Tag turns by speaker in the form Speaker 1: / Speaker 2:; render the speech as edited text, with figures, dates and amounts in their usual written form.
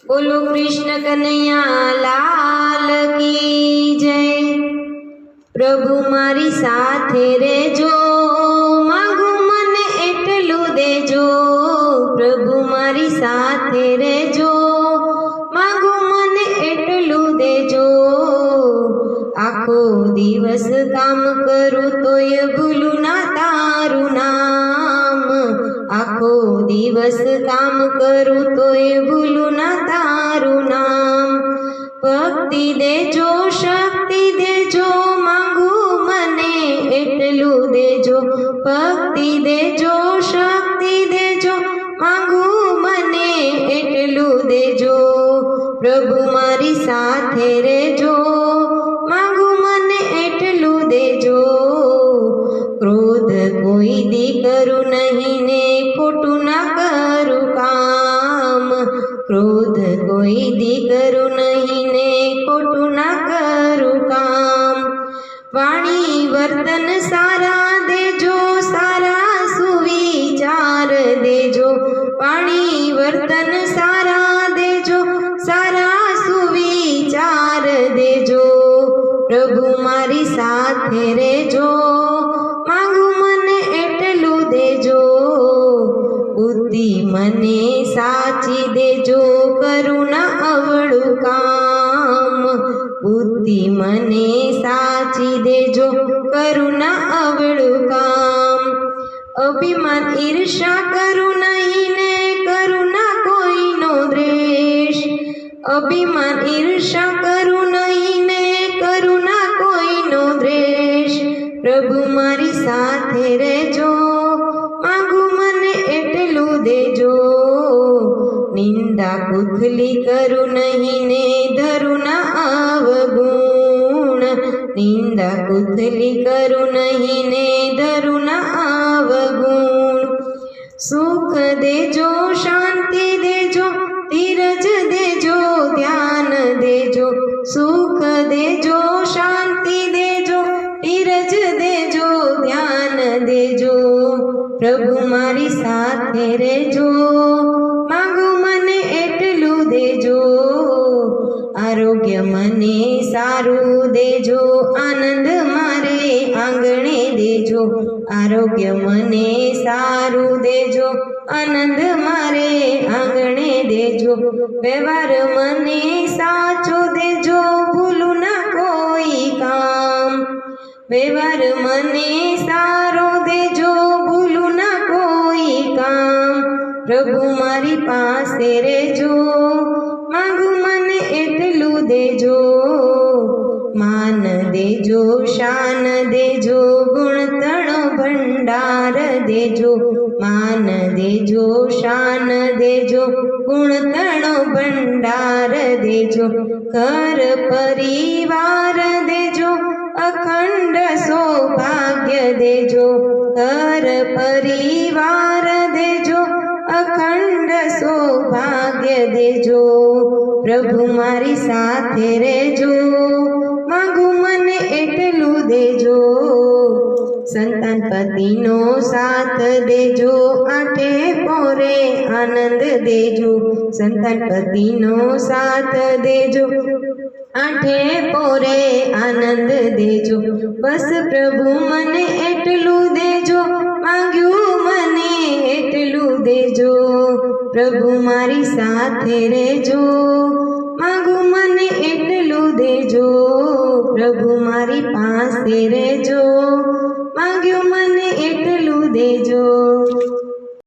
Speaker 1: बोलो कृष्ण कन्हैया लाल की जय। प्रभु मारी साथे रेजो, मांगू मने एटलू देजो। प्रभु मारी साथे रेजो, मांगू मने एटलू देजो। आखो दिवस काम करूं तोय भूलू ना तारू नाम। आखो दिवस काम करूं तोय भूलू ना तारू नाम। भक्ति देजो शक्ति देजो, मांगू मने एटलू देजो। भक्ति देजो शक्ति देजो, मांगू मने एटलू देजो। प्रभु मारी साथे रेजो, मांगू मने एटलू देजो। क्रोध कोई दी करू नहीं ने खोटू ना करू काम। क्रोध कोई दी करू नहीं ने खोटू ना करू काम। वाणी वर्तन सारा देजो, सारा सुविचार देजो। वाणी वर्तन सारा देजो, सारा सुविचार देजो। प्रभु मारी साथे रेजो, मांगू मने एटलू देजो। बुद्धि मने साची देजो, करू ना अवळू काम। बुद्धि मने साची देजो, करू ना अवळू काम। अभिमान ईर्षा करू नहीं ने करू ना कोई नो द्वेष। अभिमान ईर्षा करू नहीं ने करू ना कोई नो द्वेष। प्रभु मारी साथे रेजो, मांगू मने एटलू देजो। निंदा कुथली करू नहीं ने धरू ना अवगुण। निंदा कुथली करू नहीं ने धरू ना अवगुण। सुख देजो शांति देजो, धीरज देजो ध्यान देजो। सुख देजो शांति देजो, धीरज देजो ध्यान देजो। प्रभु मारी साथे रेजो, मांगू मने एटलू देजो। आरोग्य मने सारू देजो, आनंद मारे आंगणे देजो। आरोग्य मने सारू देजो, आनंद मारे आंगणे देजो। व्यवहार मने साचो देजो, भूलू ना कोई काम। व्यवहार मने सारो देजो, भूलू ना कोई काम। प्रभु मारी पासे रेजो, मांगू मने एटलू देजो। मान देजो शान देजो, गुण तणो भंडार देजो। मान देजो शान देजो, गुण तणो भंडार देजो। घर परिवार देजो, अखंड सौभाग्य देजो। घर परिवार देजो, अखंड सौभाग्य देजो। प्रभु मारी साथे रेजो, मांगू मने एटलू देजो। संतान पतिनो साथ देजो, आठे पोरे आनंद देजो। संतान पतिनो साथ देजो, आठे पोरे आनंद देजो। बस प्रभु मने एटलू देजो, मांग्यू मने एटलू देजो। प्रभु मारी साथे रेजो, मांगू मने एटलू देजो। प्रभु मारी पासे रेजो, मांग्यू मने एटलू देजो।